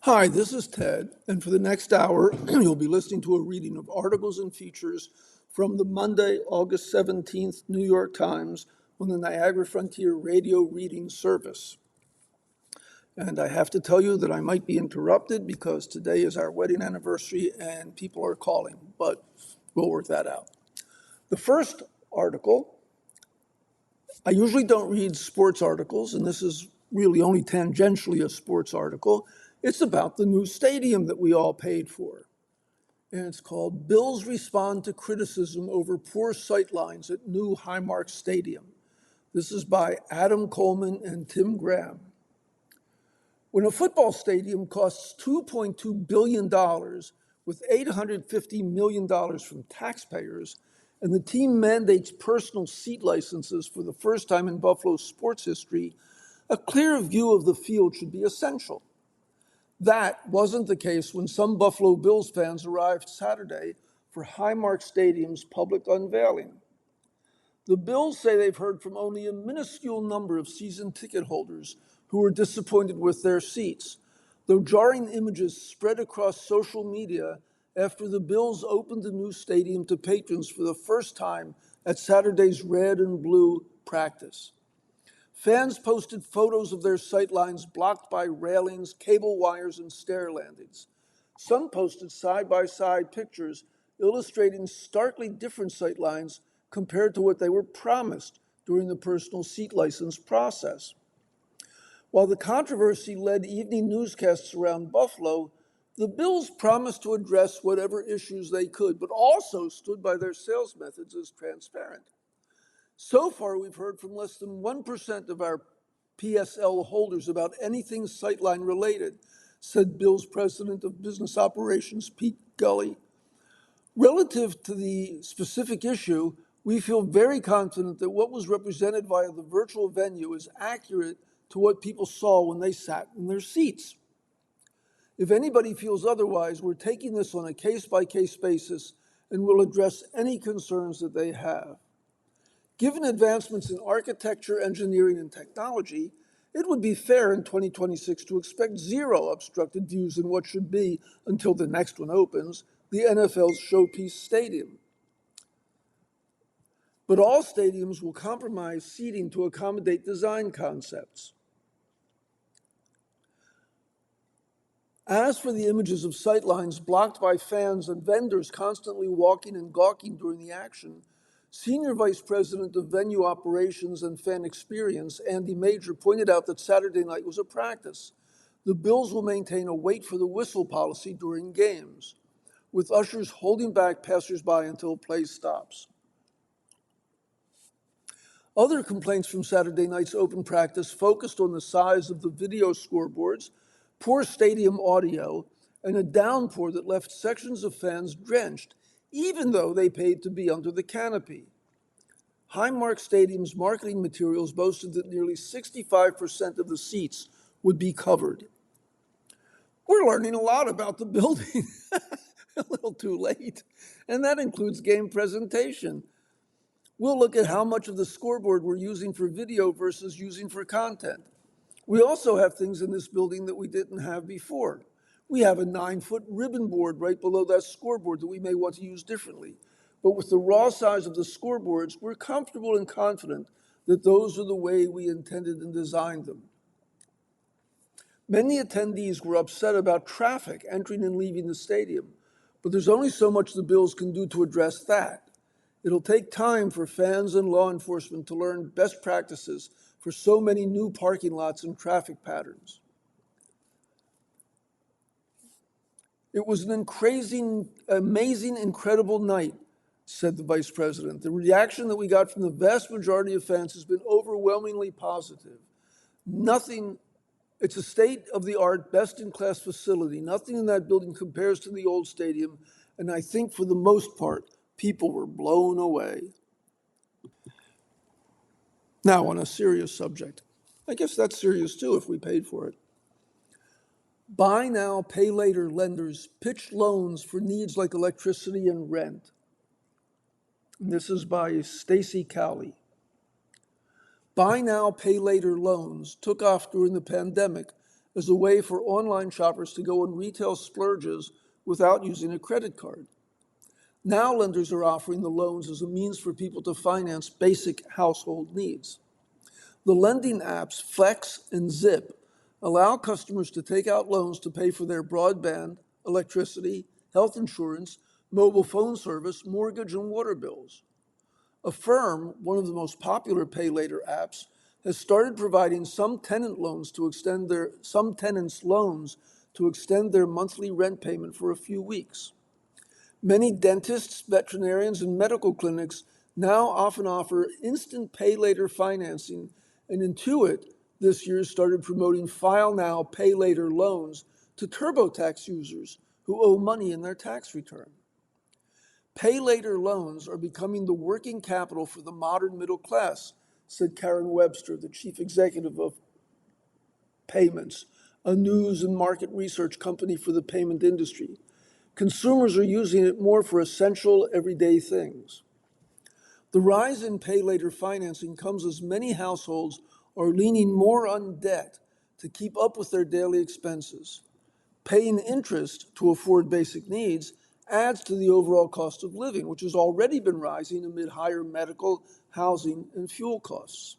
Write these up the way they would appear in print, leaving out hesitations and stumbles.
Hi, this is Ted, and for the next hour, you'll be listening to a reading of articles and features from the Monday, August 17th New York Times on the Niagara Frontier Radio Reading Service. And I have to tell you that I might be interrupted because today is our wedding anniversary and people are calling, but we'll work that out. The first article, I usually don't read sports articles, and this is really only tangentially a sports article. It's about the new stadium that we all paid for. And it's called Bills Respond to Criticism Over Poor Sightlines at New Highmark Stadium. This is by Adam Coleman and Tim Graham. When a football stadium costs $2.2 billion with $850 million from taxpayers, and the team mandates personal seat licenses for the first time in Buffalo sports history, a clear view of the field should be essential. That wasn't the case when some Buffalo Bills fans arrived Saturday for Highmark Stadium's public unveiling. The Bills say they've heard from only a minuscule number of season ticket holders who were disappointed with their seats, though jarring images spread across social media after the Bills opened the new stadium to patrons for the first time at Saturday's red and blue practice. Fans posted photos of their sightlines blocked by railings, cable wires, and stair landings. Some posted side-by-side pictures illustrating starkly different sightlines compared to what they were promised during the personal seat license process. While the controversy led evening newscasts around Buffalo, the Bills promised to address whatever issues they could, but also stood by their sales methods as transparent. So far, we've heard from less than 1% of our PSL holders about anything sightline related, said Bills President of Business Operations, Pete Gully. Relative to the specific issue, we feel very confident that what was represented via the virtual venue is accurate to what people saw when they sat in their seats. If anybody feels otherwise, we're taking this on a case-by-case basis and will address any concerns that they have. Given advancements in architecture, engineering, and technology, it would be fair in 2026 to expect zero obstructed views in what should be, until the next one opens, the NFL's showpiece stadium. But all stadiums will compromise seating to accommodate design concepts. As for the images of sightlines blocked by fans and vendors constantly walking and gawking during the action, Senior Vice President of Venue Operations and Fan Experience, Andy Major, pointed out that Saturday night was a practice. The Bills will maintain a wait for the whistle policy during games, with ushers holding back passersby until play stops. Other complaints from Saturday night's open practice focused on the size of the video scoreboards, poor stadium audio, and a downpour that left sections of fans drenched, even though they paid to be under the canopy. Highmark Stadium's marketing materials boasted that nearly 65% of the seats would be covered. We're learning a lot about the building, a little too late, and that includes game presentation. We'll look at how much of the scoreboard we're using for video versus using for content. We also have things in this building that we didn't have before. We have a 9-foot ribbon board right below that scoreboard that we may want to use differently. But with the raw size of the scoreboards, we're comfortable and confident that those are the way we intended and designed them. Many attendees were upset about traffic entering and leaving the stadium, but there's only so much the Bills can do to address that. It'll take time for fans and law enforcement to learn best practices for so many new parking lots and traffic patterns. It was an amazing, incredible night, said the vice president. The reaction that we got from the vast majority of fans has been overwhelmingly positive. It's a state-of-the-art, best-in-class facility. Nothing in that building compares to the old stadium, and I think for the most part, people were blown away. Now, on a serious subject. I guess that's serious too if we paid for it. Buy now, pay later lenders pitch loans for needs like electricity and rent. And this is by Stacy Cowley. Buy now, pay later loans took off during the pandemic as a way for online shoppers to go on retail splurges without using a credit card. Now lenders are offering the loans as a means for people to finance basic household needs. The lending apps Flex and Zip allow customers to take out loans to pay for their broadband, electricity, health insurance, mobile phone service, mortgage, and water bills. Affirm, one of the most popular pay later apps, has started providing some tenants loans to extend their monthly rent payment for a few weeks. Many dentists, veterinarians, and medical clinics now often offer instant pay later financing, and Intuit this year started promoting file now, pay later loans to TurboTax users who owe money in their tax return. Pay later loans are becoming the working capital for the modern middle class, said Karen Webster, the chief executive of Payments, a news and market research company for the payment industry. Consumers are using it more for essential everyday things. The rise in pay later financing comes as many households are leaning more on debt to keep up with their daily expenses. Paying interest to afford basic needs adds to the overall cost of living, which has already been rising amid higher medical, housing, and fuel costs.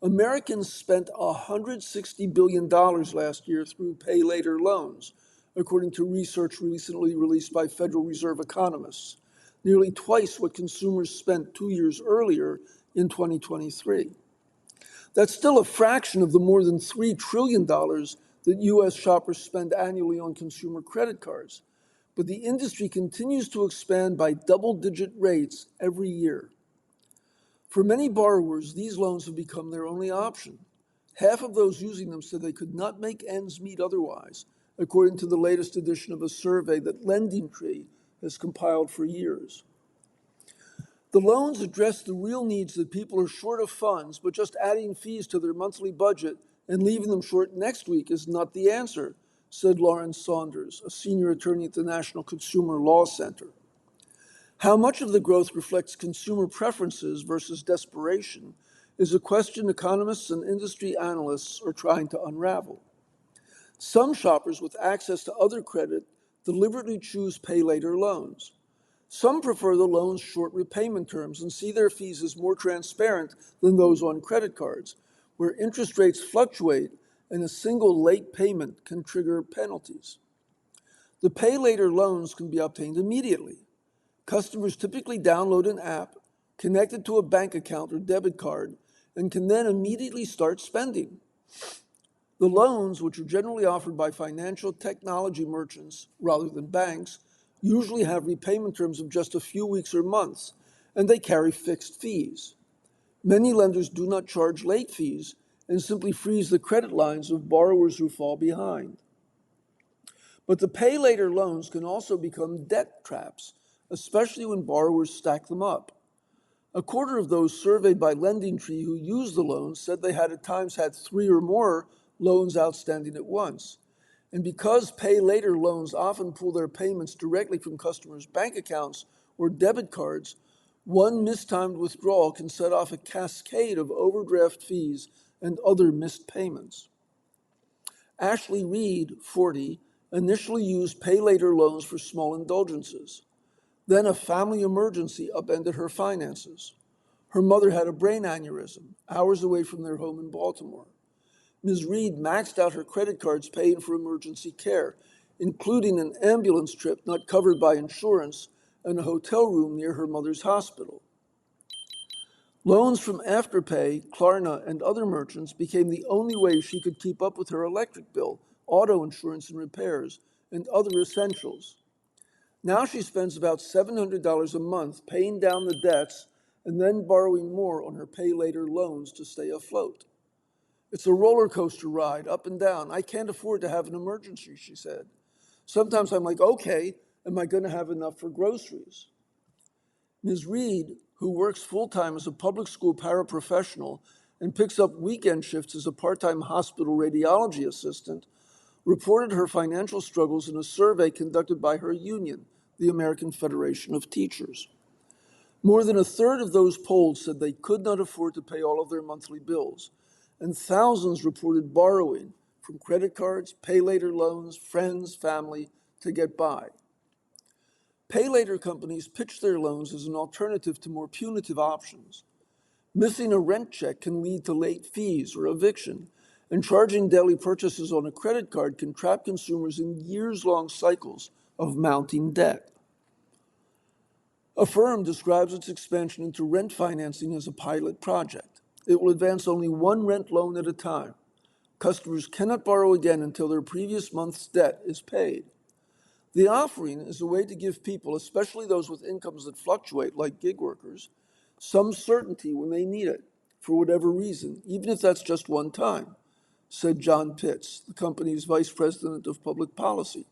Americans spent $160 billion last year through pay later loans, according to research recently released by Federal Reserve economists, nearly twice what consumers spent 2 years earlier in 2023. That's still a fraction of the more than $3 trillion that U.S. shoppers spend annually on consumer credit cards, but the industry continues to expand by double-digit rates every year. For many borrowers, these loans have become their only option. Half of those using them said they could not make ends meet otherwise, according to the latest edition of a survey that LendingTree has compiled for years. The loans address the real needs that people are short of funds, but just adding fees to their monthly budget and leaving them short next week is not the answer, said Lawrence Saunders, a senior attorney at the National Consumer Law Center. How much of the growth reflects consumer preferences versus desperation is a question economists and industry analysts are trying to unravel. Some shoppers with access to other credit deliberately choose pay later loans. Some prefer the loan's short repayment terms and see their fees as more transparent than those on credit cards, where interest rates fluctuate and a single late payment can trigger penalties. The pay later loans can be obtained immediately. Customers typically download an app, connect it to a bank account or debit card, and can then immediately start spending. The loans, which are generally offered by financial technology merchants rather than banks, usually have repayment terms of just a few weeks or months, and they carry fixed fees. Many lenders do not charge late fees and simply freeze the credit lines of borrowers who fall behind. But the pay later loans can also become debt traps, especially when borrowers stack them up. A quarter of those surveyed by LendingTree who used the loans said they had at times had 3 or more loans outstanding at once. And because pay later loans often pull their payments directly from customers' bank accounts or debit cards, one mistimed withdrawal can set off a cascade of overdraft fees and other missed payments. Ashley Reed, 40, initially used pay later loans for small indulgences. Then a family emergency upended her finances. Her mother had a brain aneurysm, hours away from their home in Baltimore. Ms. Reed maxed out her credit cards paying for emergency care, including an ambulance trip not covered by insurance and a hotel room near her mother's hospital. Loans from Afterpay, Klarna, and other merchants became the only way she could keep up with her electric bill, auto insurance and repairs, and other essentials. Now she spends about $700 a month paying down the debts and then borrowing more on her pay later loans to stay afloat. It's a roller coaster ride, up and down. I can't afford to have an emergency, she said. Sometimes I'm like, okay, am I going to have enough for groceries? Ms. Reed, who works full-time as a public school paraprofessional and picks up weekend shifts as a part-time hospital radiology assistant, reported her financial struggles in a survey conducted by her union, the American Federation of Teachers. More than a third of those polled said they could not afford to pay all of their monthly bills, and thousands reported borrowing from credit cards, pay later loans, friends, family, to get by. Pay later companies pitch their loans as an alternative to more punitive options. Missing a rent check can lead to late fees or eviction, and charging daily purchases on a credit card can trap consumers in years-long cycles of mounting debt. Affirm describes its expansion into rent financing as a pilot project. It will advance only one rent loan at a time. Customers cannot borrow again until their previous month's debt is paid. The offering is a way to give people, especially those with incomes that fluctuate, like gig workers, some certainty when they need it, for whatever reason, even if that's just one time, said John Pitts, the company's vice president of public policy.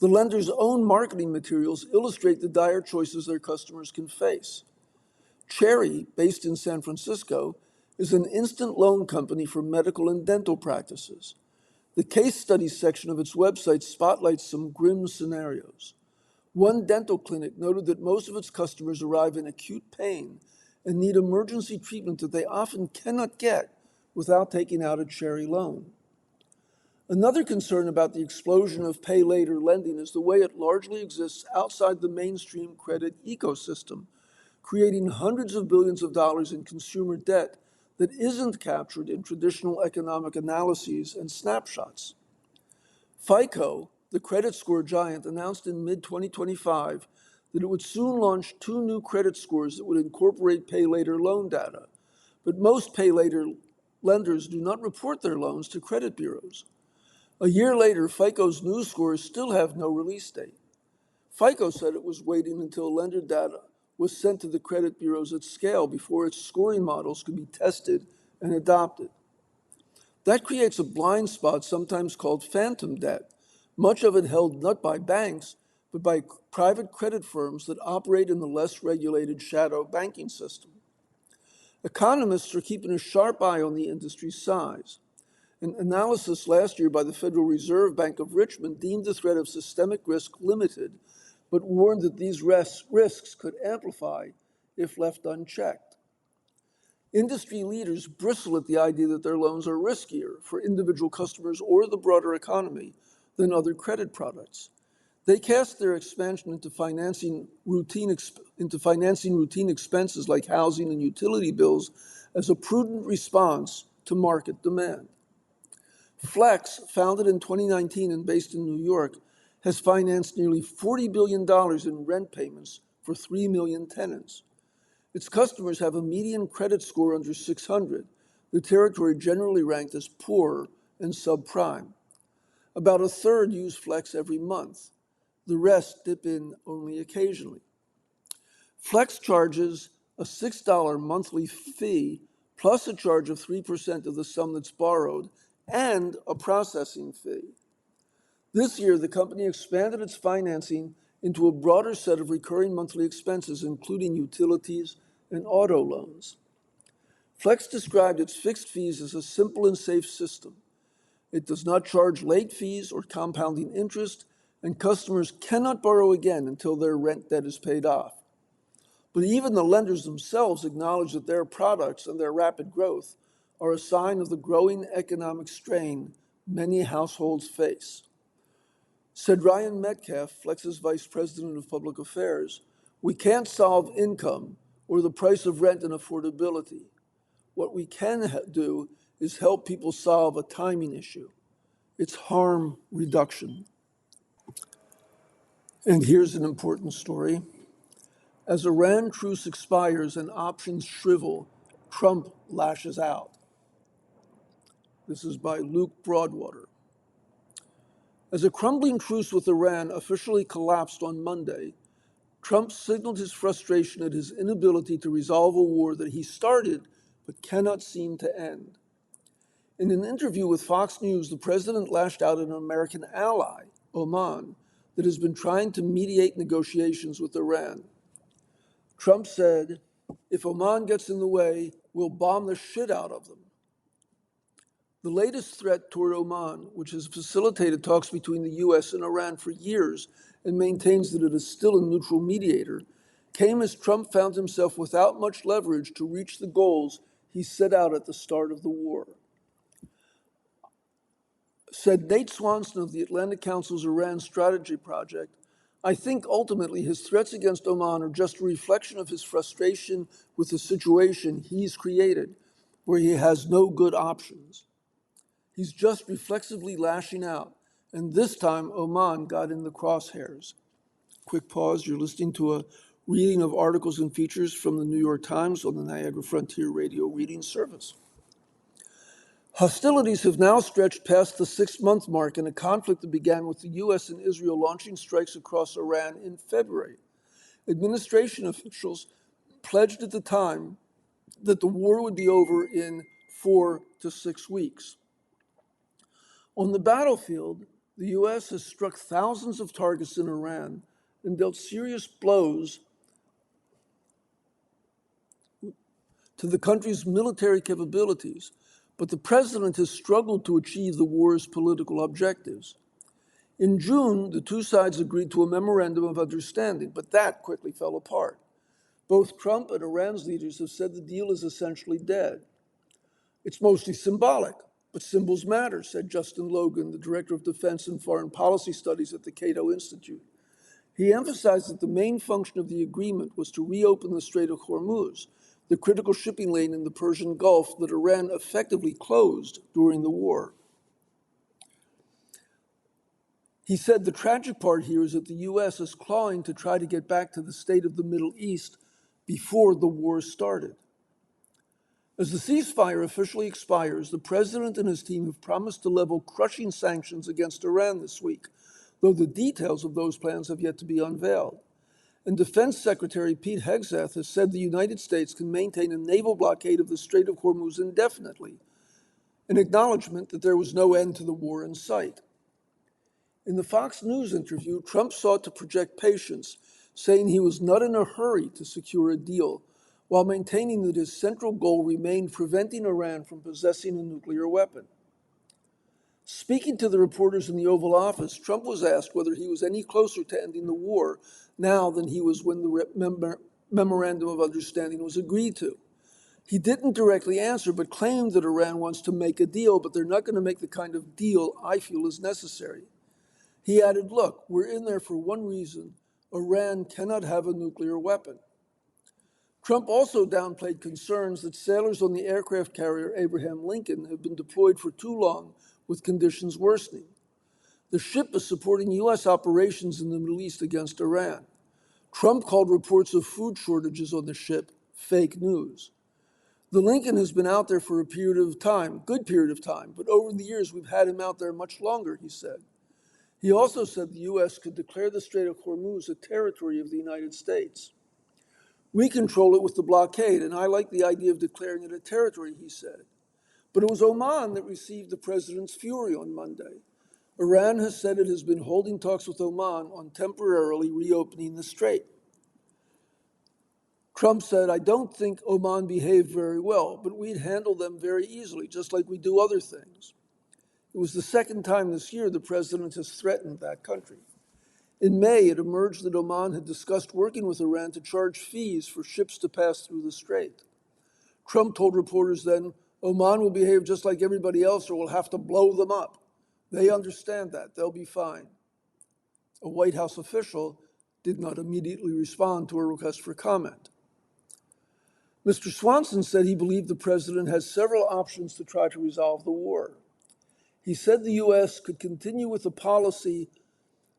The lender's own marketing materials illustrate the dire choices their customers can face. Cherry, based in San Francisco, is an instant loan company for medical and dental practices. The case studies section of its website spotlights some grim scenarios. One dental clinic noted that most of its customers arrive in acute pain and need emergency treatment that they often cannot get without taking out a Cherry loan. Another concern about the explosion of pay later lending is the way it largely exists outside the mainstream credit ecosystem, creating hundreds of billions of dollars in consumer debt that isn't captured in traditional economic analyses and snapshots. FICO, the credit score giant, announced in mid-2025 that it would soon launch 2 new credit scores that would incorporate pay later loan data. But most pay later lenders do not report their loans to credit bureaus. A year later, FICO's new scores still have no release date. FICO said it was waiting until lender data was sent to the credit bureaus at scale before its scoring models could be tested and adopted. That creates a blind spot sometimes called phantom debt, much of it held not by banks, but by private credit firms that operate in the less regulated shadow banking system. Economists are keeping a sharp eye on the industry's size. An analysis last year by the Federal Reserve Bank of Richmond deemed the threat of systemic risk limited, but warned that these risks could amplify if left unchecked. Industry leaders bristle at the idea that their loans are riskier for individual customers or the broader economy than other credit products. They cast their expansion into financing routine expenses like housing and utility bills as a prudent response to market demand. Flex, founded in 2019 and based in New York, has financed nearly $40 billion in rent payments for 3 million tenants. Its customers have a median credit score under 600, the territory generally ranked as poor and subprime. About a third use Flex every month. The rest dip in only occasionally. Flex charges a $6 monthly fee plus a charge of 3% of the sum that's borrowed and a processing fee. This year, the company expanded its financing into a broader set of recurring monthly expenses, including utilities and auto loans. Flex described its fixed fees as a simple and safe system. It does not charge late fees or compounding interest, and customers cannot borrow again until their rent debt is paid off. But even the lenders themselves acknowledge that their products and their rapid growth are a sign of the growing economic strain many households face. Said Ryan Metcalf, Flex's vice president of public affairs, "We can't solve income or the price of rent and affordability. What we can do is help people solve a timing issue. It's harm reduction." And here's an important story. As Iran truce expires and options shrivel, Trump lashes out. This is by Luke Broadwater. As a crumbling truce with Iran officially collapsed on Monday, Trump signaled his frustration at his inability to resolve a war that he started but cannot seem to end. In an interview with Fox News, the president lashed out at an American ally, Oman, that has been trying to mediate negotiations with Iran. Trump said, "If Oman gets in the way, we'll bomb the shit out of them." The latest threat toward Oman, which has facilitated talks between the U.S. and Iran for years and maintains that it is still a neutral mediator, came as Trump found himself without much leverage to reach the goals he set out at the start of the war. Said Nate Swanson of the Atlantic Council's Iran Strategy Project, I think ultimately his threats against Oman are just a reflection of his frustration with the situation he's created, where he has no good options. He's just reflexively lashing out, and this time Oman got in the crosshairs. Quick pause, you're listening to a reading of articles and features from the New York Times on the Niagara Frontier Radio Reading Service. Hostilities have now stretched past the 6-month mark in a conflict that began with the U.S. and Israel launching strikes across Iran in February. Administration officials pledged at the time that the war would be over in 4 to 6 weeks. On the battlefield, the U.S. has struck thousands of targets in Iran and dealt serious blows to the country's military capabilities, but the president has struggled to achieve the war's political objectives. In June, the two sides agreed to a memorandum of understanding, but that quickly fell apart. Both Trump and Iran's leaders have said the deal is essentially dead. It's mostly symbolic, but symbols matter, said Justin Logan, the Director of Defense and Foreign Policy Studies at the Cato Institute. He emphasized that the main function of the agreement was to reopen the Strait of Hormuz, the critical shipping lane in the Persian Gulf that Iran effectively closed during the war. He said the tragic part here is that the U.S. is clawing to try to get back to the state of the Middle East before the war started. As the ceasefire officially expires, the president and his team have promised to level crushing sanctions against Iran this week, though the details of those plans have yet to be unveiled. And Defense Secretary Pete Hegseth has said the United States can maintain a naval blockade of the Strait of Hormuz indefinitely, an acknowledgement that there was no end to the war in sight. In the Fox News interview, Trump sought to project patience, saying he was not in a hurry to secure a deal, while maintaining that his central goal remained preventing Iran from possessing a nuclear weapon. Speaking to the reporters in the Oval Office, Trump was asked whether he was any closer to ending the war now than he was when the memorandum of understanding was agreed to. He didn't directly answer, but claimed that Iran wants to make a deal, but they're not going to make the kind of deal I feel is necessary. He added, look, we're in there for one reason. Iran cannot have a nuclear weapon. Trump also downplayed concerns that sailors on the aircraft carrier Abraham Lincoln have been deployed for too long with conditions worsening. The ship is supporting U.S. operations in the Middle East against Iran. Trump called reports of food shortages on the ship fake news. The Lincoln has been out there for a period of time, good period of time, but over the years we've had him out there much longer, he said. He also said the U.S. could declare the Strait of Hormuz a territory of the United States. We control it with the blockade, and I like the idea of declaring it a territory, he said. But it was Oman that received the president's fury on Monday. Iran has said it has been holding talks with Oman on temporarily reopening the strait. Trump said, I don't think Oman behaved very well, but we'd handle them very easily, just like we do other things. It was the second time this year the president has threatened that country. In May, it emerged that Oman had discussed working with Iran to charge fees for ships to pass through the strait. Trump told reporters then, Oman will behave just like everybody else or we'll have to blow them up. They understand that. They'll be fine. A White House official did not immediately respond to a request for comment. Mr. Swanson said he believed the president has several options to try to resolve the war. He said the U.S. could continue with a policy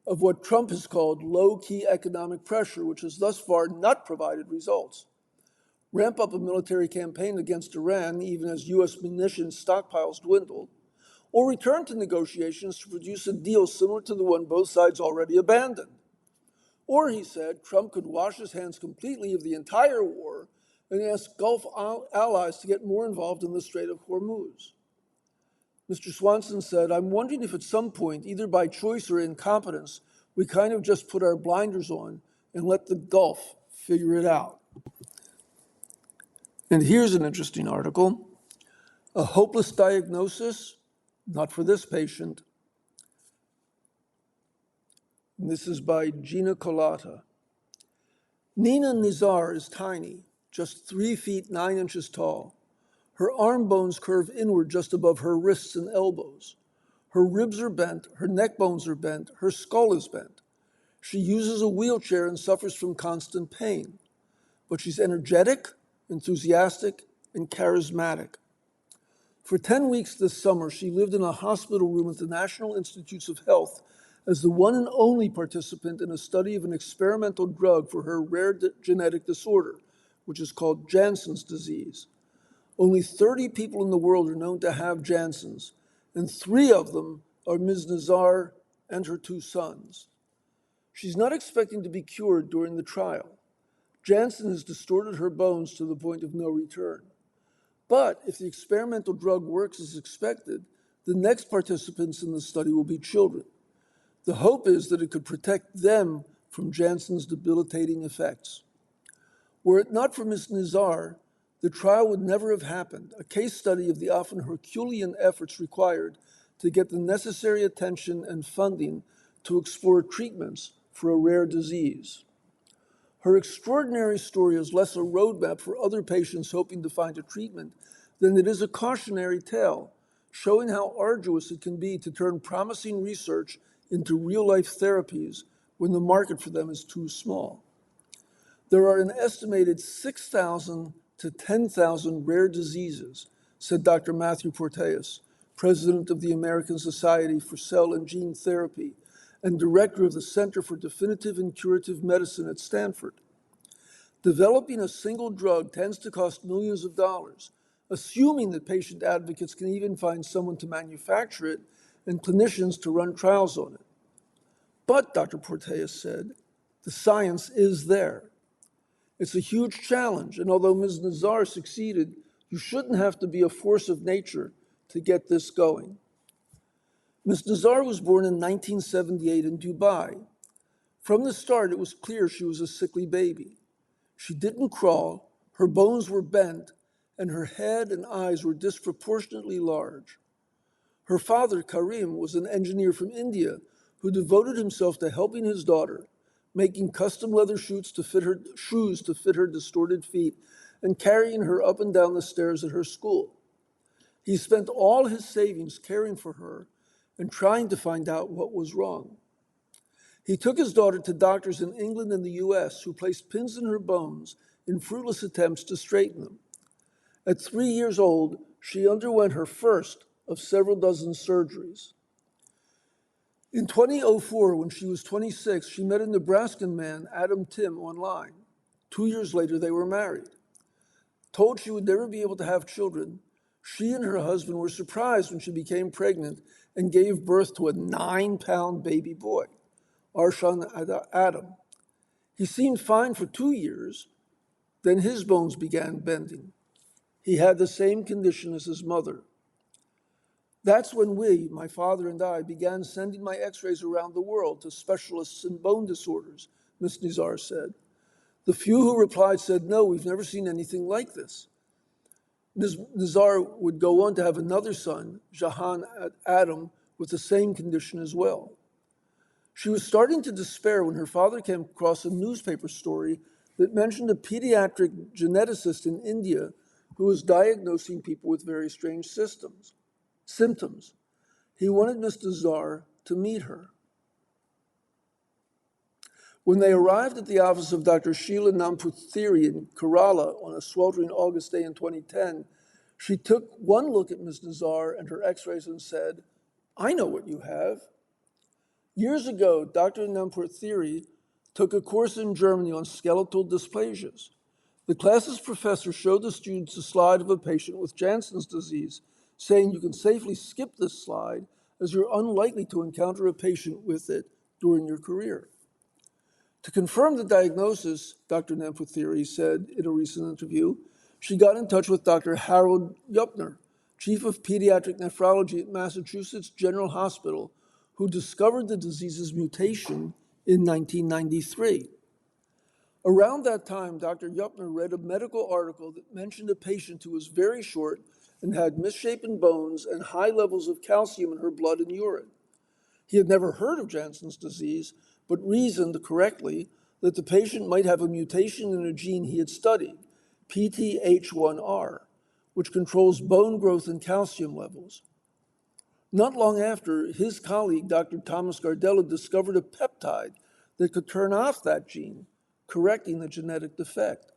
of what Trump has called low-key economic pressure, which has thus far not provided results. Ramp up a military campaign against Iran, even as U.S. munitions stockpiles dwindle, or return to negotiations to produce a deal similar to the one both sides already abandoned. Or, he said, Trump could wash his hands completely of the entire war and ask Gulf allies to get more involved in the Strait of Hormuz. Mr. Swanson said, I'm wondering if at some point, either by choice or incompetence, we kind of just put our blinders on and let the Gulf figure it out. And here's an interesting article. A hopeless diagnosis, not for this patient. And this is by Gina Colata. Nina Nizar is tiny, just 3 feet 9 inches tall. Her arm bones curve inward just above her wrists and elbows. Her ribs are bent, her neck bones are bent, her skull is bent. She uses a wheelchair and suffers from constant pain, but she's energetic, enthusiastic, and charismatic. For 10 weeks this summer, she lived in a hospital room at the National Institutes of Health as the one and only participant in a study of an experimental drug for her rare genetic disorder, which is called Jansen's disease. Only 30 people in the world are known to have Jansen's, and 3 of them are Ms. Nazar and her 2 sons. She's not expecting to be cured during the trial. Jansen has distorted her bones to the point of no return. But if the experimental drug works as expected, the next participants in the study will be children. The hope is that it could protect them from Jansen's debilitating effects. Were it not for Ms. Nazar, the trial would never have happened, a case study of the often Herculean efforts required to get the necessary attention and funding to explore treatments for a rare disease. Her extraordinary story is less a roadmap for other patients hoping to find a treatment than it is a cautionary tale, showing how arduous it can be to turn promising research into real-life therapies when the market for them is too small. There are an estimated 6,000 to 10,000 rare diseases, said Dr. Matthew Porteus, president of the American Society for Cell and Gene Therapy and director of the Center for Definitive and Curative Medicine at Stanford. Developing a single drug tends to cost millions of dollars, assuming that patient advocates can even find someone to manufacture it and clinicians to run trials on it. But, Dr. Porteus said, the science is there. It's a huge challenge, and although Ms. Nazar succeeded, you shouldn't have to be a force of nature to get this going. Ms. Nazar was born in 1978 in Dubai. From the start, it was clear she was a sickly baby. She didn't crawl, her bones were bent, and her head and eyes were disproportionately large. Her father, Karim, was an engineer from India who devoted himself to helping his daughter, making custom leather shoes to fit her distorted feet, and carrying her up and down the stairs at her school. He spent all his savings caring for her and trying to find out what was wrong. He took his daughter to doctors in England and the US who placed pins in her bones in fruitless attempts to straighten them. At 3 years old, she underwent her first of several dozen surgeries. In 2004, when she was 26, she met a Nebraskan man, Adam Tim, online. 2 years later, they were married. Told she would never be able to have children, she and her husband were surprised when she became pregnant and gave birth to a 9-pound baby boy, Arshan Adam. He seemed fine for 2 years, then his bones began bending. He had the same condition as his mother. That's when we, my father and I, began sending my x-rays around the world to specialists in bone disorders, Ms. Nazar said. The few who replied said, no, we've never seen anything like this. Ms. Nazar would go on to have another son, Jahan Adam, with the same condition as well. She was starting to despair when her father came across a newspaper story that mentioned a pediatric geneticist in India who was diagnosing people with very strange symptoms. He wanted Ms. Nazar to meet her. When they arrived at the office of Dr. Sheila Namboothiri in Kerala on a sweltering August day in 2010, she took one look at Ms. Nazar and her x-rays and said, I know what you have. Years ago, Dr. Namboothiri took a course in Germany on skeletal dysplasias. The class's professor showed the students a slide of a patient with Jansen's disease, saying you can safely skip this slide as you're unlikely to encounter a patient with it during your career. To confirm the diagnosis, Dr. Namboothiri said in a recent interview, she got in touch with Dr. Harold Yupner, chief of pediatric nephrology at Massachusetts General Hospital, who discovered the disease's mutation in 1993. Around that time, Dr. Yupner read a medical article that mentioned a patient who was very short and had misshapen bones and high levels of calcium in her blood and urine. He had never heard of Jansen's disease, but reasoned correctly that the patient might have a mutation in a gene he had studied, PTH1R, which controls bone growth and calcium levels. Not long after, his colleague, Dr. Thomas Gardella, discovered a peptide that could turn off that gene, correcting the genetic defect.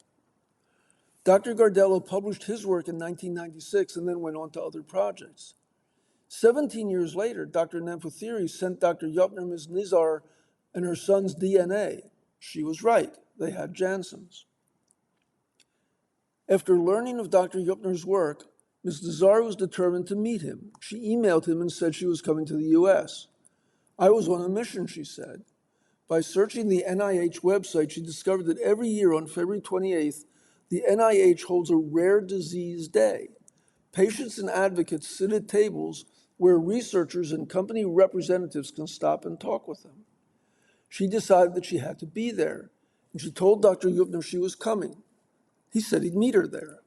Dr. Gardella published his work in 1996 and then went on to other projects. 17 years later, Dr. Nanfothiri sent Dr. Yupner Ms. Nizar and her son's DNA. She was right, they had Jansen's. After learning of Dr. Yupner's work, Ms. Nizar was determined to meet him. She emailed him and said she was coming to the US. I was on a mission, she said. By searching the NIH website, she discovered that every year on February 28th, the NIH holds a rare disease day. Patients and advocates sit at tables where researchers and company representatives can stop and talk with them. She decided that she had to be there, and she told Dr. Yupner she was coming. He said he'd meet her there.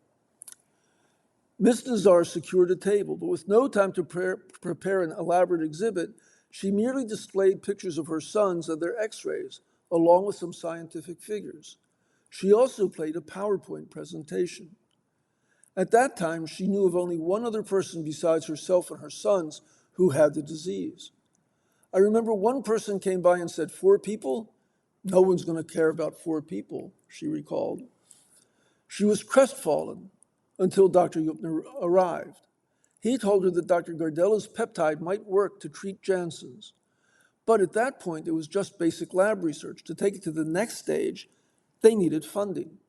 Ms. Nizar secured a table, but with no time to prepare an elaborate exhibit, she merely displayed pictures of her sons and their x-rays, along with some scientific figures. She also played a PowerPoint presentation. At that time, she knew of only one other person besides herself and her sons who had the disease. I remember one person came by and said, 4 people? No one's going to care about 4 people, she recalled. She was crestfallen until Dr. Yupner arrived. He told her that Dr. Gardella's peptide might work to treat Jansen's. But at that point, it was just basic lab research. To take it to the next stage, they needed funding.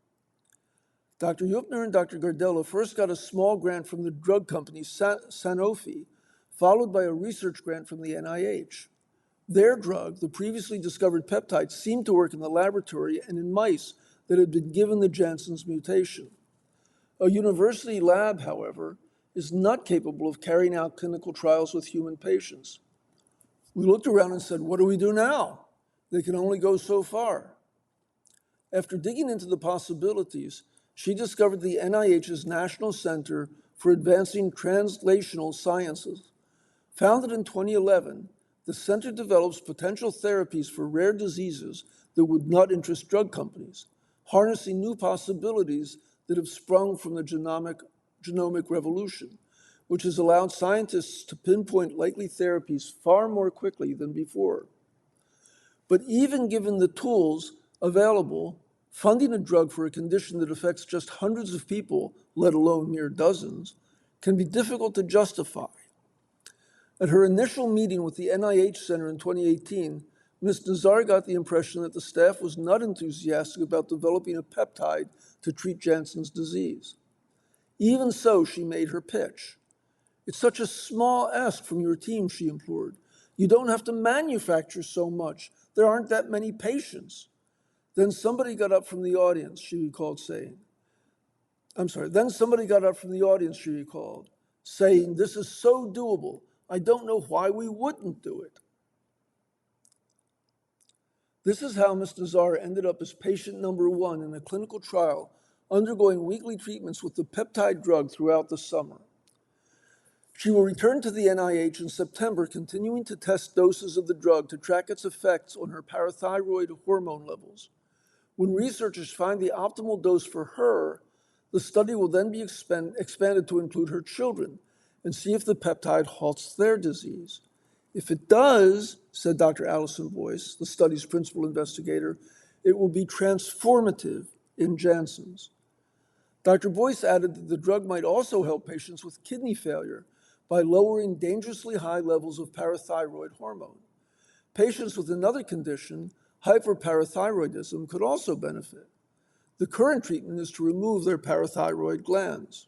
Dr. Yupner and Dr. Gardella first got a small grant from the drug company Sanofi, followed by a research grant from the NIH. Their drug, the previously discovered peptide, seemed to work in the laboratory and in mice that had been given the Jansen's mutation. A university lab, however, is not capable of carrying out clinical trials with human patients. We looked around and said, what do we do now? They can only go so far. After digging into the possibilities, she discovered the NIH's National Center for Advancing Translational Sciences. Founded in 2011, the center develops potential therapies for rare diseases that would not interest drug companies, harnessing new possibilities that have sprung from the genomic revolution, which has allowed scientists to pinpoint likely therapies far more quickly than before. But even given the tools available, funding a drug for a condition that affects just hundreds of people, let alone mere dozens, can be difficult to justify. At her initial meeting with the NIH Center in 2018, Ms. Nizar got the impression that the staff was not enthusiastic about developing a peptide to treat Jansen's disease. Even so, she made her pitch. It's such a small ask from your team, she implored. You don't have to manufacture so much. There aren't that many patients. Then somebody got up from the audience, she recalled saying. Then somebody got up from the audience, she recalled, saying, this is so doable. I don't know why we wouldn't do it. This is how Ms. Nizar ended up as patient number 1 in a clinical trial, undergoing weekly treatments with the peptide drug throughout the summer. She will return to the NIH in September, continuing to test doses of the drug to track its effects on her parathyroid hormone levels. When researchers find the optimal dose for her, the study will then be expanded to include her children and see if the peptide halts their disease. If it does, said Dr. Alison Boyce, the study's principal investigator, it will be transformative in Jansen's. Dr. Boyce added that the drug might also help patients with kidney failure by lowering dangerously high levels of parathyroid hormone. Patients with another condition, hyperparathyroidism, could also benefit. The current treatment is to remove their parathyroid glands.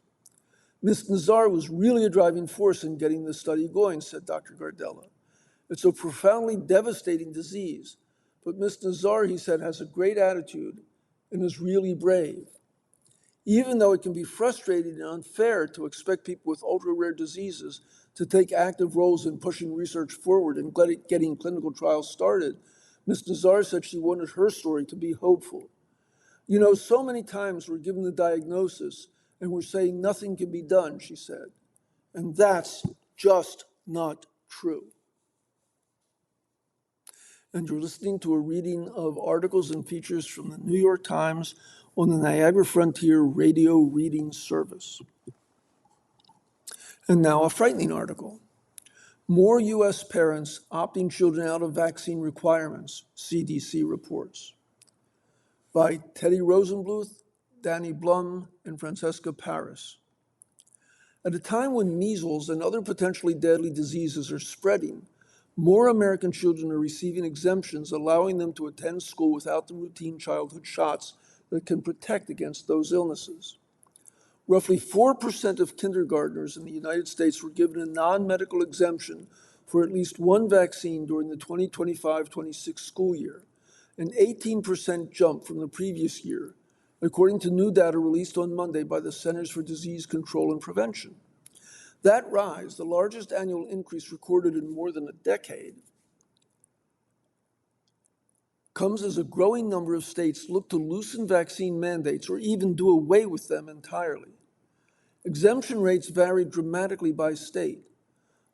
Ms. Nizar was really a driving force in getting this study going, said Dr. Gardella. It's a profoundly devastating disease, but Ms. Nizar, he said, has a great attitude and is really brave. Even though it can be frustrating and unfair to expect people with ultra-rare diseases to take active roles in pushing research forward and getting clinical trials started, Ms. Nizar said she wanted her story to be hopeful. You know, so many times we're given the diagnosis and we're saying nothing can be done, she said. And that's just not true. And you're listening to a reading of articles and features from the New York Times on the Niagara Frontier Radio Reading Service. And now a frightening article. More U.S. parents opting children out of vaccine requirements, CDC reports. By Teddy Rosenbluth, Danny Blum, and Francesca Paris. At a time when measles and other potentially deadly diseases are spreading, more American children are receiving exemptions allowing them to attend school without the routine childhood shots that can protect against those illnesses. Roughly 4% of kindergartners in the United States were given a non-medical exemption for at least one vaccine during the 2025-26 school year, an 18% jump from the previous year, according to new data released on Monday by the Centers for Disease Control and Prevention. That rise, the largest annual increase recorded in more than a decade, comes as a growing number of states look to loosen vaccine mandates or even do away with them entirely. Exemption rates vary dramatically by state.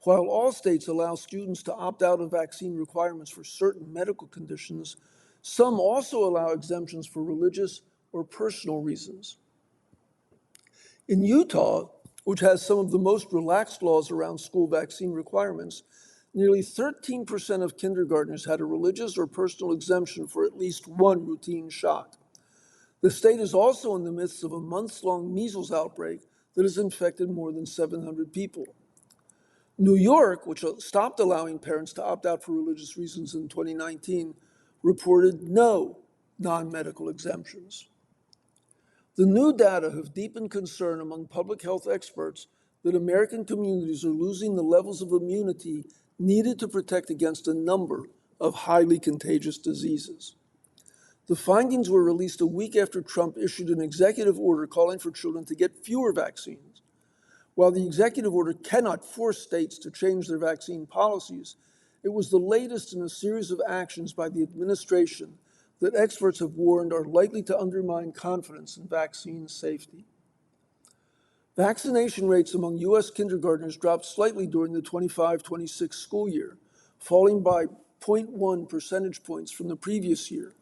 While all states allow students to opt out of vaccine requirements for certain medical conditions, some also allow exemptions for religious or personal reasons. In Utah, which has some of the most relaxed laws around school vaccine requirements, nearly 13% of kindergartners had a religious or personal exemption for at least one routine shot. The state is also in the midst of a months-long measles outbreak that has infected more than 700 people. New York, which stopped allowing parents to opt out for religious reasons in 2019, reported no non-medical exemptions. The new data have deepened concern among public health experts that American communities are losing the levels of immunity needed to protect against a number of highly contagious diseases. The findings were released a week after Trump issued an executive order calling for children to get fewer vaccines. While the executive order cannot force states to change their vaccine policies, it was the latest in a series of actions by the administration that experts have warned are likely to undermine confidence in vaccine safety. Vaccination rates among U.S. kindergartners dropped slightly during the 25-26 school year, falling by 0.1 percentage points from the previous year.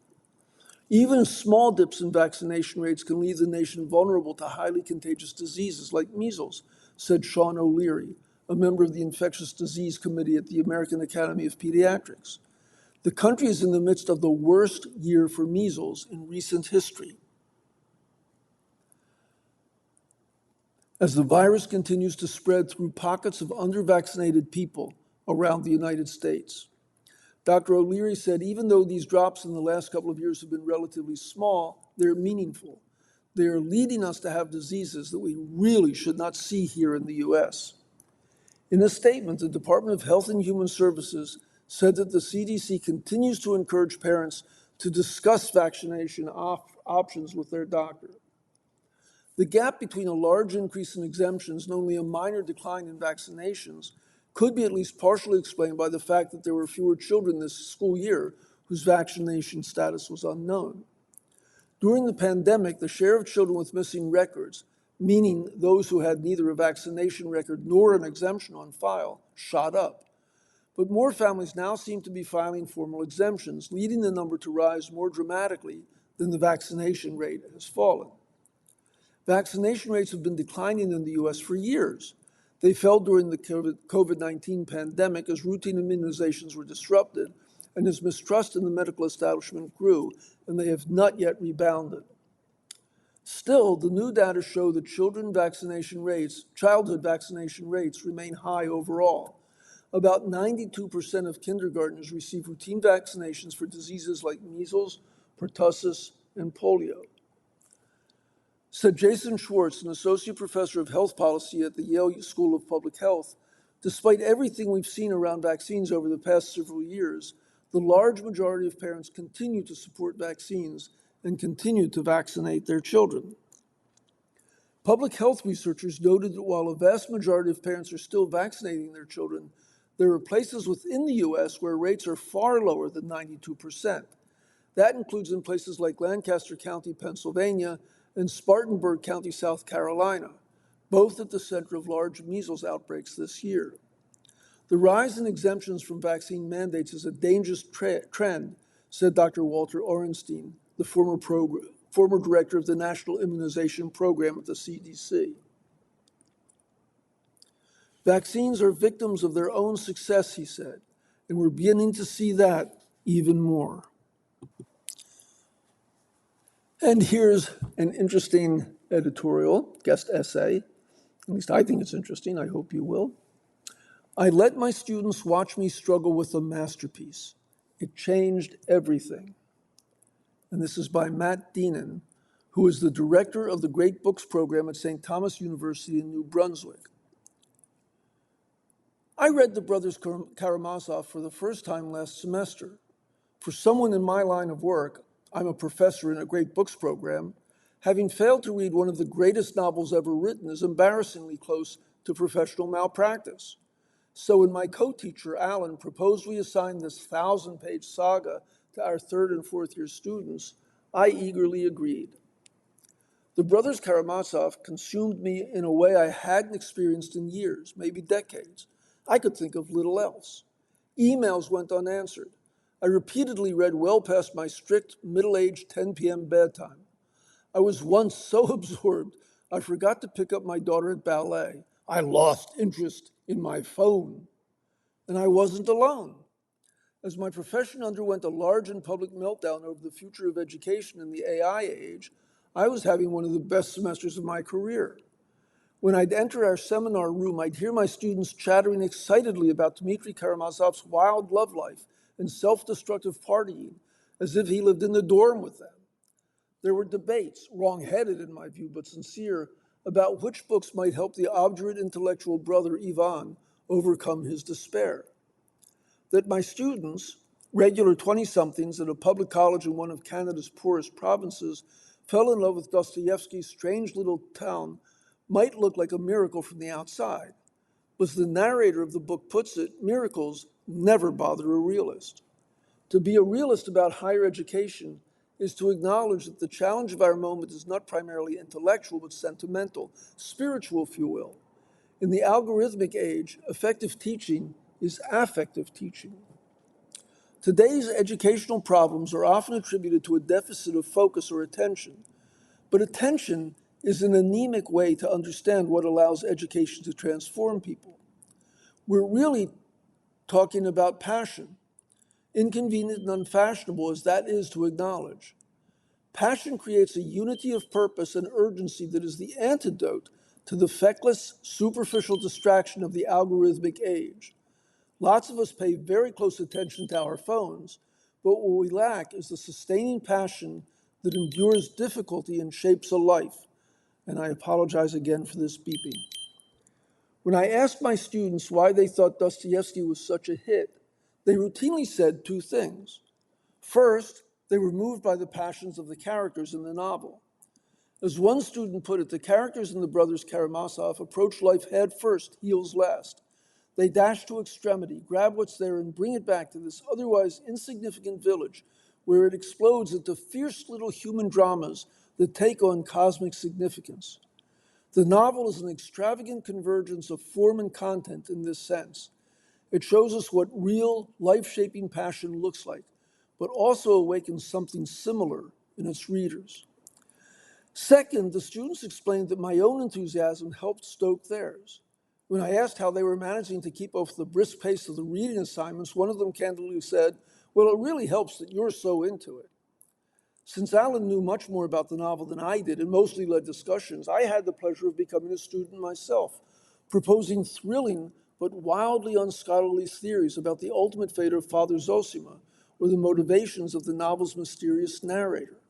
Even small dips in vaccination rates can leave the nation vulnerable to highly contagious diseases like measles, said Sean O'Leary, a member of the Infectious Disease Committee at the American Academy of Pediatrics. The country is in the midst of the worst year for measles in recent history. As the virus continues to spread through pockets of under-vaccinated people around the United States. Dr. O'Leary said, even though these drops in the last couple of years have been relatively small, they're meaningful. They are leading us to have diseases that we really should not see here in the U.S. In a statement, the Department of Health and Human Services said that the CDC continues to encourage parents to discuss vaccination options with their doctor. The gap between a large increase in exemptions and only a minor decline in vaccinations could be at least partially explained by the fact that there were fewer children this school year whose vaccination status was unknown. During the pandemic, the share of children with missing records, meaning those who had neither a vaccination record nor an exemption on file, shot up. But more families now seem to be filing formal exemptions, leading the number to rise more dramatically than the vaccination rate has fallen. Vaccination rates have been declining in the U.S. for years. They fell during the COVID-19 pandemic as routine immunizations were disrupted and as mistrust in the medical establishment grew, and they have not yet rebounded. Still, the new data show that childhood vaccination rates remain high overall. About 92% of kindergartners receive routine vaccinations for diseases like measles, pertussis, and polio. Said Jason Schwartz, an associate professor of health policy at the Yale School of Public Health, despite everything we've seen around vaccines over the past several years, the large majority of parents continue to support vaccines and continue to vaccinate their children. Public health researchers noted that while a vast majority of parents are still vaccinating their children, there are places within the U.S. where rates are far lower than 92%. That includes in places like Lancaster County, Pennsylvania, and Spartanburg County, South Carolina, both at the center of large measles outbreaks this year. The rise in exemptions from vaccine mandates is a dangerous trend, said Dr. Walter Orenstein, the former director of the National Immunization Program at the CDC. Vaccines are victims of their own success, he said, and we're beginning to see that even more. And here's an interesting editorial, guest essay. At least I think it's interesting. I hope you will. I let my students watch me struggle with a masterpiece. It changed everything. And this is by Matt Deenan, who is the director of the Great Books program at St. Thomas University in New Brunswick. I read The Brothers Karamazov for the first time last semester. For someone in my line of work, I'm a professor in a Great Books program, having failed to read one of the greatest novels ever written is embarrassingly close to professional malpractice. So when my co-teacher, Alan, proposed we assign this 1,000-page saga to our third and fourth year students, I eagerly agreed. The Brothers Karamazov consumed me in a way I hadn't experienced in years, maybe decades. I could think of little else. Emails went unanswered. I repeatedly read well past my strict middle-aged 10 p.m. bedtime. I was once so absorbed, I forgot to pick up my daughter at ballet. I lost interest in my phone. And I wasn't alone. As my profession underwent a large and public meltdown over the future of education in the AI age, I was having one of the best semesters of my career. When I'd enter our seminar room, I'd hear my students chattering excitedly about Dmitry Karamazov's wild love life and self-destructive partying, as if he lived in the dorm with them. There were debates, wrong-headed in my view, but sincere, about which books might help the obdurate intellectual brother Ivan overcome his despair. That my students, regular 20-somethings at a public college in one of Canada's poorest provinces, fell in love with Dostoevsky's strange little town might look like a miracle from the outside. But as the narrator of the book puts it, miracles never bother a realist. To be a realist about higher education is to acknowledge that the challenge of our moment is not primarily intellectual, but sentimental, spiritual, if you will. In the algorithmic age, effective teaching is affective teaching. Today's educational problems are often attributed to a deficit of focus or attention, but attention is an anemic way to understand what allows education to transform people. We're really talking about passion, inconvenient and unfashionable as that is to acknowledge. Passion creates a unity of purpose and urgency that is the antidote to the feckless, superficial distraction of the algorithmic age. Lots of us pay very close attention to our phones, but what we lack is the sustaining passion that endures difficulty and shapes a life. And I apologize again for this beeping. When I asked my students why they thought Dostoevsky was such a hit, they routinely said two things. First, they were moved by the passions of the characters in the novel. As one student put it, the characters in The Brothers Karamazov approach life head first, heels last. They dash to extremity, grab what's there, and bring it back to this otherwise insignificant village, where it explodes into fierce little human dramas that take on cosmic significance. The novel is an extravagant convergence of form and content in this sense. It shows us what real, life-shaping passion looks like, but also awakens something similar in its readers. Second, the students explained that my own enthusiasm helped stoke theirs. When I asked how they were managing to keep up with the brisk pace of the reading assignments, one of them candidly said, "Well, it really helps that you're so into it." Since Alan knew much more about the novel than I did and mostly led discussions, I had the pleasure of becoming a student myself, proposing thrilling but wildly unscholarly theories about the ultimate fate of Father Zosima or the motivations of the novel's mysterious narrator.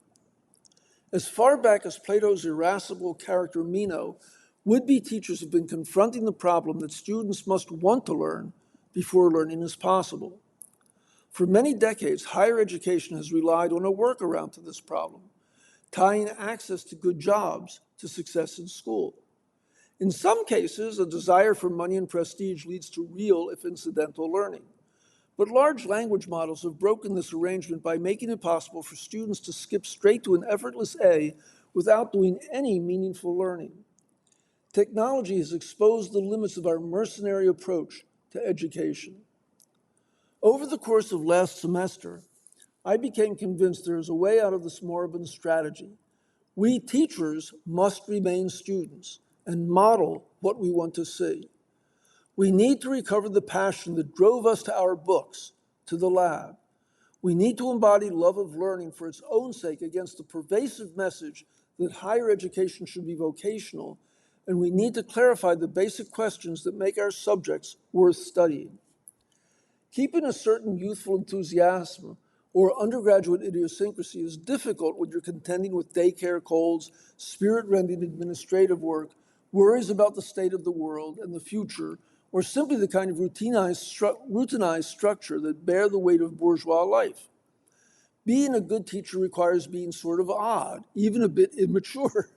As far back as Plato's irascible character Meno, would-be teachers have been confronting the problem that students must want to learn before learning is possible. For many decades, higher education has relied on a workaround to this problem, tying access to good jobs to success in school. In some cases, a desire for money and prestige leads to real, if incidental, learning. But large language models have broken this arrangement by making it possible for students to skip straight to an effortless A without doing any meaningful learning. Technology has exposed the limits of our mercenary approach to education. Over the course of last semester, I became convinced there is a way out of this moribund strategy. We teachers must remain students and model what we want to see. We need to recover the passion that drove us to our books, to the lab. We need to embody love of learning for its own sake against the pervasive message that higher education should be vocational, and we need to clarify the basic questions that make our subjects worth studying. Keeping a certain youthful enthusiasm or undergraduate idiosyncrasy is difficult when you're contending with daycare colds, spirit-rending administrative work, worries about the state of the world and the future, or simply the kind of routinized structure that bear the weight of bourgeois life. Being a good teacher requires being sort of odd, even a bit immature.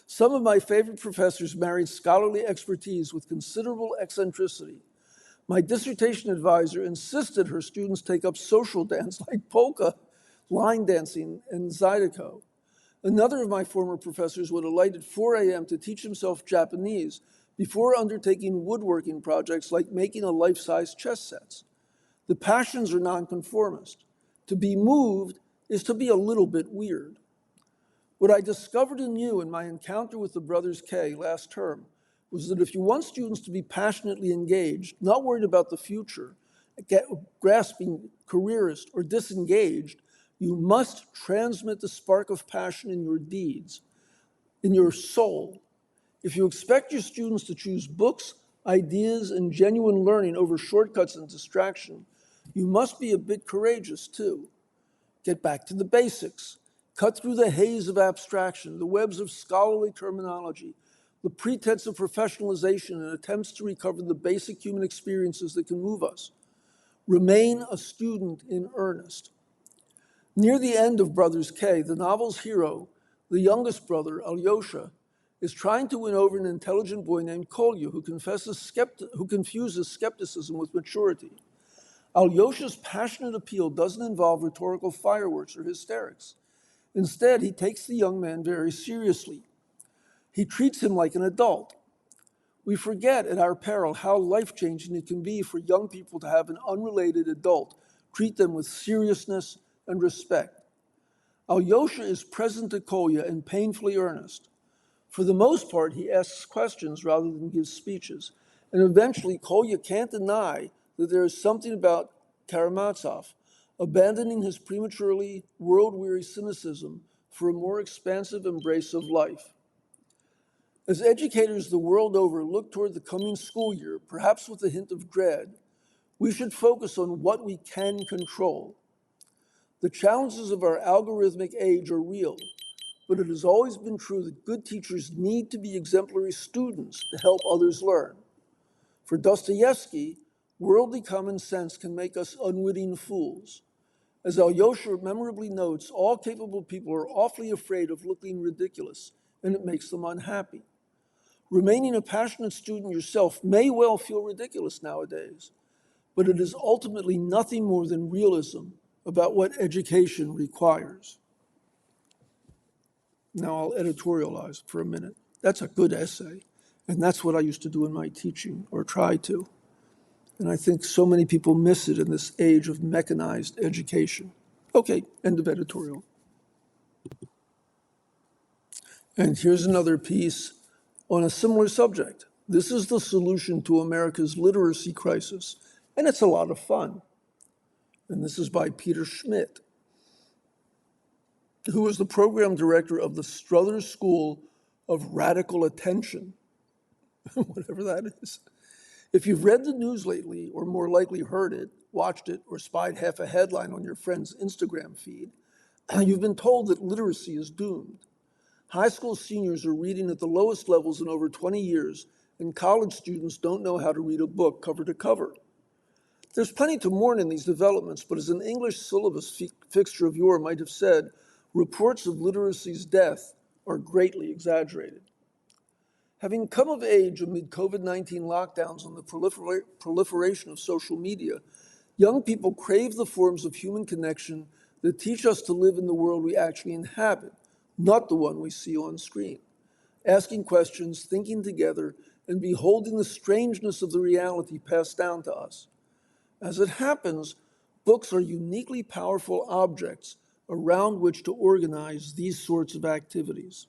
Some of my favorite professors married scholarly expertise with considerable eccentricity. My dissertation advisor insisted her students take up social dance like polka, line dancing, and zydeco. Another of my former professors would alight at 4 a.m. to teach himself Japanese before undertaking woodworking projects like making a life-size chess sets. The passions are nonconformist. To be moved is to be a little bit weird. What I discovered in you in my encounter with the Brothers K last term was that if you want students to be passionately engaged, not worried about the future, grasping careerist or disengaged, you must transmit the spark of passion in your deeds, in your soul. If you expect your students to choose books, ideas, and genuine learning over shortcuts and distraction, you must be a bit courageous too. Get back to the basics. Cut through the haze of abstraction, the webs of scholarly terminology, the pretense of professionalization and attempts to recover the basic human experiences that can move us. Remain a student in earnest. Near the end of Brothers K, the novel's hero, the youngest brother, Alyosha, is trying to win over an intelligent boy named Kolya who confuses skepticism with maturity. Alyosha's passionate appeal doesn't involve rhetorical fireworks or hysterics. Instead, he takes the young man very seriously. He treats him like an adult. We forget at our peril how life-changing it can be for young people to have an unrelated adult treat them with seriousness and respect. Alyosha is present to Kolya and painfully earnest. For the most part, he asks questions rather than gives speeches. And eventually, Kolya can't deny that there is something about Karamazov abandoning his prematurely world-weary cynicism for a more expansive embrace of life. As educators the world over look toward the coming school year, perhaps with a hint of dread, we should focus on what we can control. The challenges of our algorithmic age are real, but it has always been true that good teachers need to be exemplary students to help others learn. For Dostoevsky, worldly common sense can make us unwitting fools. As Alyosha memorably notes, all capable people are awfully afraid of looking ridiculous, and it makes them unhappy. Remaining a passionate student yourself may well feel ridiculous nowadays, but it is ultimately nothing more than realism about what education requires. Now I'll editorialize for a minute. That's a good essay, and that's what I used to do in my teaching, or try to. And I think so many people miss it in this age of mechanized education. Okay, end of editorial. And here's another piece on a similar subject. This is the solution to America's literacy crisis, and it's a lot of fun. And this is by Peter Schmidt, who is the program director of the Struthers School of Radical Attention, whatever that is. If you've read the news lately, or more likely heard it, watched it, or spied half a headline on your friend's Instagram feed, you've been told that literacy is doomed. High school seniors are reading at the lowest levels in over 20 years, and college students don't know how to read a book cover to cover. There's plenty to mourn in these developments, but as an English syllabus fixture of yore might have said, reports of literacy's death are greatly exaggerated. Having come of age amid COVID-19 lockdowns and the proliferation of social media, young people crave the forms of human connection that teach us to live in the world we actually inhabit, not the one we see on screen. Asking questions, thinking together, and beholding the strangeness of the reality passed down to us. As it happens, books are uniquely powerful objects around which to organize these sorts of activities.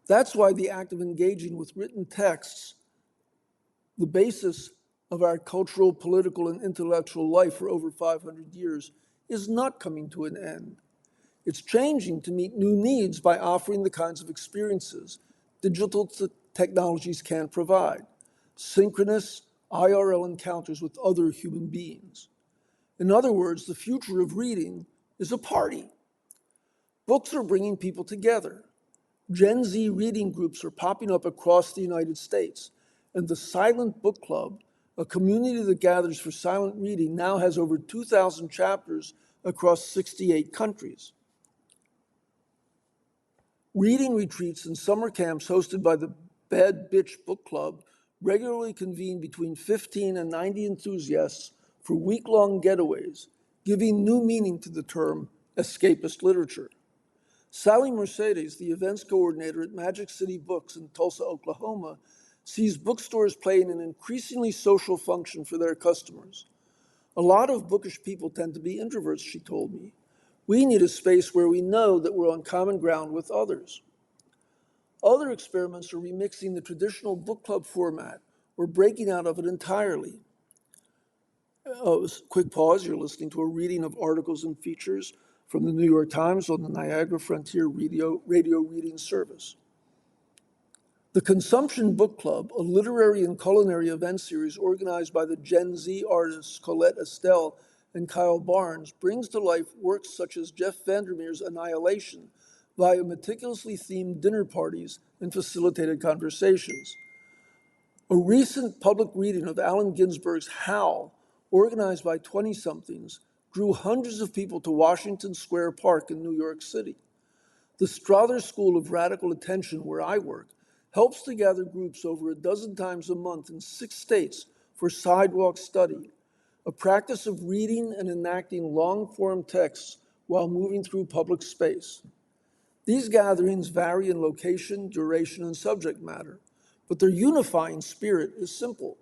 That's why the act of engaging with written texts the basis of our cultural, political, and intellectual life for over 500 years, is not coming to an end. It's changing to meet new needs by offering the kinds of experiences digital technologies can provide, synchronous IRL encounters with other human beings. In other words, the future of reading is a party. Books are bringing people together. Gen Z reading groups are popping up across the United States, and the Silent Book Club, a community that gathers for silent reading, now has over 2,000 chapters across 68 countries. Reading retreats and summer camps hosted by the Bad Bitch Book Club regularly convene between 15 and 90 enthusiasts for week-long getaways, giving new meaning to the term escapist literature. Sally Mercedes, the events coordinator at Magic City Books in Tulsa, Oklahoma, sees bookstores playing an increasingly social function for their customers. A lot of bookish people tend to be introverts, she told me. We need a space where we know that we're on common ground with others. Other experiments are remixing the traditional book club format or breaking out of it entirely. Quick pause, you're listening to a reading of articles and features from the New York Times on the Niagara Frontier Radio Reading Service. The Consumption Book Club, a literary and culinary event series organized by the Gen Z artists Colette Estelle and Kyle Barnes, brings to life works such as Jeff Vandermeer's Annihilation via meticulously themed dinner parties and facilitated conversations. A recent public reading of Allen Ginsberg's Howl, organized by 20-somethings, drew hundreds of people to Washington Square Park in New York City. The Strother School of Radical Attention, where I work, helps to gather groups over a dozen times a month in 6 states for sidewalk study, a practice of reading and enacting long-form texts while moving through public space. These gatherings vary in location, duration, and subject matter, but their unifying spirit is simple,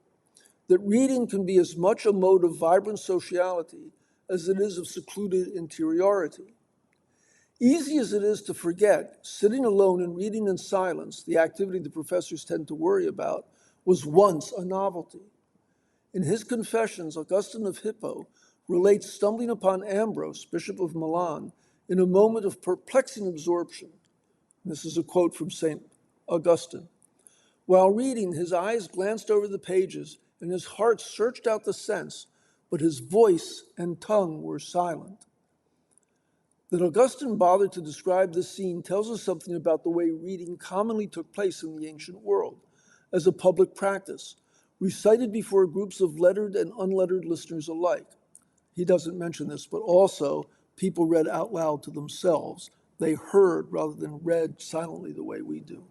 that reading can be as much a mode of vibrant sociality as it is of secluded interiority. Easy as it is to forget, sitting alone and reading in silence, the activity the professors tend to worry about, was once a novelty. In his Confessions, Augustine of Hippo relates stumbling upon Ambrose, Bishop of Milan, in a moment of perplexing absorption. This is a quote from St. Augustine. While reading, his eyes glanced over the pages and his heart searched out the sense, but his voice and tongue were silent. That Augustine bothered to describe this scene tells us something about the way reading commonly took place in the ancient world, as a public practice, recited before groups of lettered and unlettered listeners alike. He doesn't mention this, but also people read out loud to themselves. They heard rather than read silently the way we do.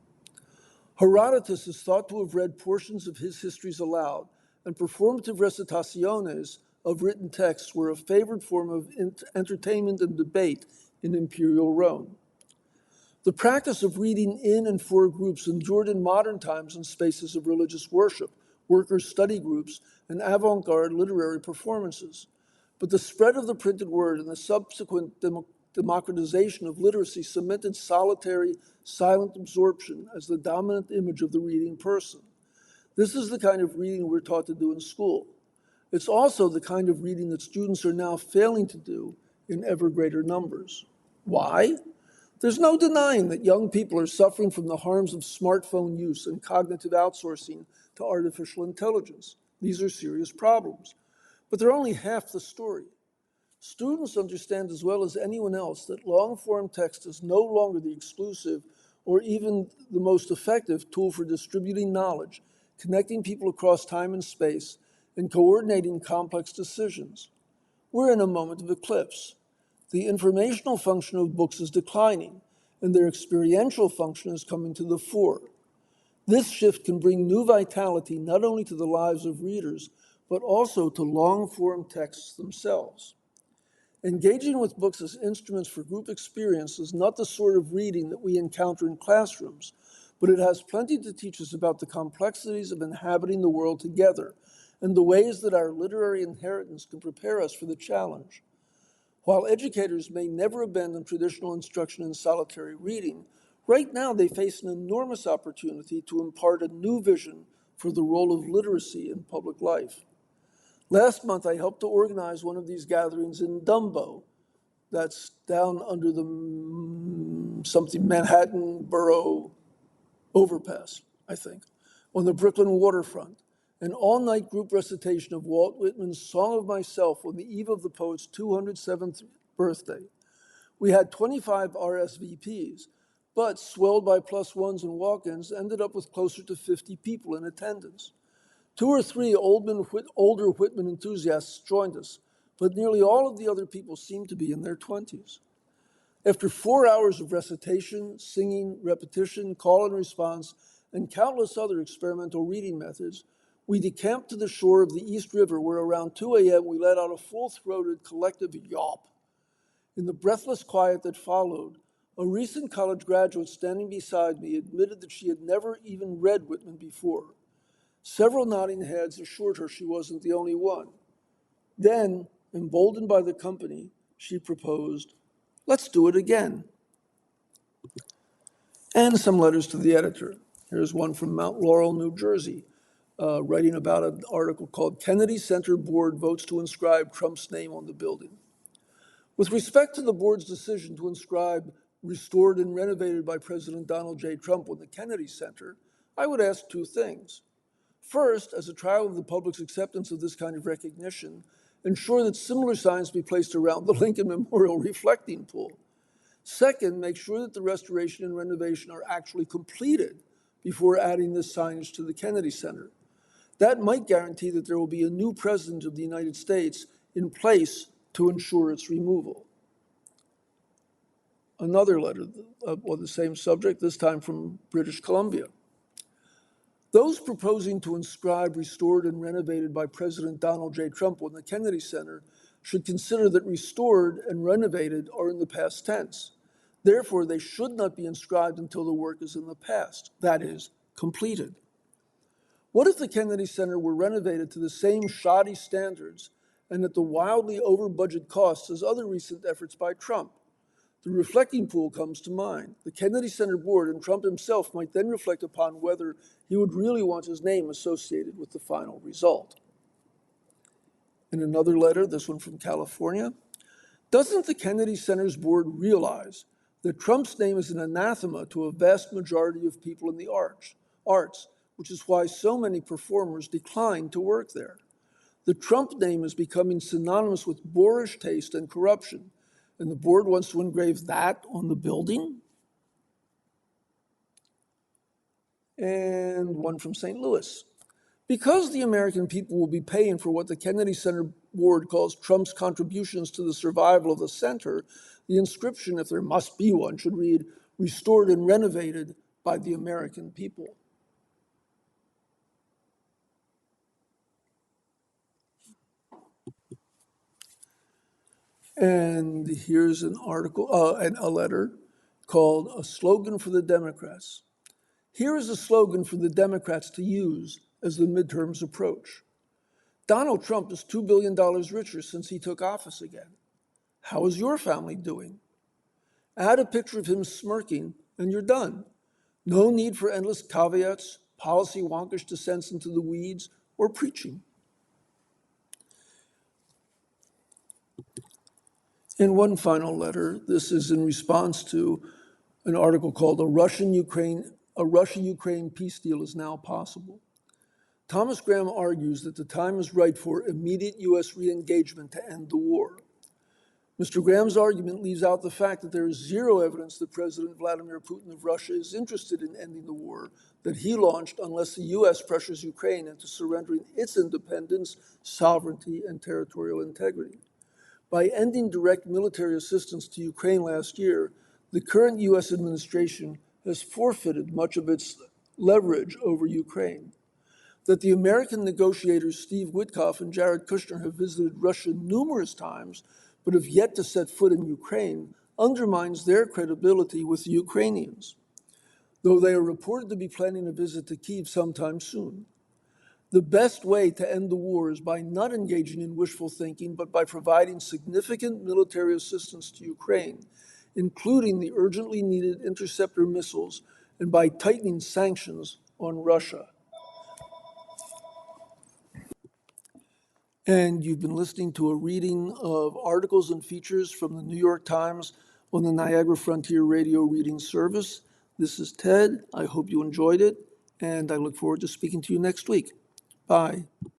Herodotus is thought to have read portions of his histories aloud, and performative recitaciones of written texts were a favored form of entertainment and debate in imperial Rome. The practice of reading in and for groups endured in modern times in spaces of religious worship, workers' study groups, and avant-garde literary performances. But the spread of the printed word and the subsequent democratization of literacy cemented solitary, silent absorption as the dominant image of the reading person. This is the kind of reading we're taught to do in school. It's also the kind of reading that students are now failing to do in ever greater numbers. Why? There's no denying that young people are suffering from the harms of smartphone use and cognitive outsourcing to artificial intelligence. These are serious problems. But they're only half the story. Students understand as well as anyone else that long-form text is no longer the exclusive or even the most effective tool for distributing knowledge, connecting people across time and space, and coordinating complex decisions. We're in a moment of eclipse. The informational function of books is declining, and their experiential function is coming to the fore. This shift can bring new vitality not only to the lives of readers, but also to long-form texts themselves. Engaging with books as instruments for group experience is not the sort of reading that we encounter in classrooms, but it has plenty to teach us about the complexities of inhabiting the world together and the ways that our literary inheritance can prepare us for the challenge. While educators may never abandon traditional instruction in solitary reading, right now they face an enormous opportunity to impart a new vision for the role of literacy in public life. Last month, I helped to organize one of these gatherings in Dumbo, that's down under the something Manhattan Borough overpass, I think, on the Brooklyn waterfront. An all-night group recitation of Walt Whitman's Song of Myself on the eve of the poet's 207th birthday. We had 25 RSVPs, but swelled by plus ones and walk-ins, ended up with closer to 50 people in attendance. 2 or 3 older Whitman enthusiasts joined us, but nearly all of the other people seemed to be in their 20s. After 4 hours of recitation, singing, repetition, call and response, and countless other experimental reading methods, we decamped to the shore of the East River where around 2 a.m. we let out a full-throated collective yawp. In the breathless quiet that followed, a recent college graduate standing beside me admitted that she had never even read Whitman before. Several nodding heads assured her she wasn't the only one. Then, emboldened by the company, she proposed, "Let's do it again." And some letters to the editor. Here's one from Mount Laurel, New Jersey, writing about an article called "Kennedy Center Board Votes to Inscribe Trump's Name on the Building." With respect to the board's decision to inscribe "Restored and Renovated by President Donald J. Trump" on the Kennedy Center, I would ask 2 things. First, as a trial of the public's acceptance of this kind of recognition, ensure that similar signs be placed around the Lincoln Memorial reflecting pool. Second, make sure that the restoration and renovation are actually completed before adding this signage to the Kennedy Center. That might guarantee that there will be a new president of the United States in place to ensure its removal. Another letter on the same subject, this time from British Columbia. Those proposing to inscribe "Restored and Renovated by President Donald J. Trump" on the Kennedy Center should consider that restored and renovated are in the past tense. Therefore, they should not be inscribed until the work is in the past, that is, completed. What if the Kennedy Center were renovated to the same shoddy standards and at the wildly over-budget costs as other recent efforts by Trump? The reflecting pool comes to mind. The Kennedy Center board and Trump himself might then reflect upon whether he would really want his name associated with the final result. In another letter, this one from California, doesn't the Kennedy Center's board realize that Trump's name is an anathema to a vast majority of people in the arts, which is why so many performers decline to work there? The Trump name is becoming synonymous with boorish taste and corruption, and the board wants to engrave that on the building? And one from St. Louis. Because the American people will be paying for what the Kennedy Center board calls Trump's contributions to the survival of the center, the inscription, if there must be one, should read, "Restored and Renovated by the American People." And here's an article, and a letter called "A Slogan for the Democrats." Here is a slogan for the Democrats to use as the midterms approach. Donald Trump is $2 billion richer since he took office again. How is your family doing? Add a picture of him smirking, and you're done. No need for endless caveats, policy wonkish descents into the weeds, or preaching. And one final letter. This is in response to an article called "A Russia-Ukraine Peace Deal is Now Possible." Thomas Graham argues that the time is right for immediate U.S. re-engagement to end the war. Mr. Graham's argument leaves out the fact that there is zero evidence that President Vladimir Putin of Russia is interested in ending the war that he launched unless the U.S. pressures Ukraine into surrendering its independence, sovereignty, and territorial integrity. By ending direct military assistance to Ukraine last year, the current U.S. administration has forfeited much of its leverage over Ukraine. That the American negotiators Steve Witkoff and Jared Kushner have visited Russia numerous times but have yet to set foot in Ukraine undermines their credibility with the Ukrainians, though they are reported to be planning a visit to Kyiv sometime soon. The best way to end the war is by not engaging in wishful thinking, but by providing significant military assistance to Ukraine, including the urgently needed interceptor missiles, and by tightening sanctions on Russia. And you've been listening to a reading of articles and features from the New York Times on the Niagara Frontier Radio Reading Service. This is Ted. I hope you enjoyed it, and I look forward to speaking to you next week. Bye.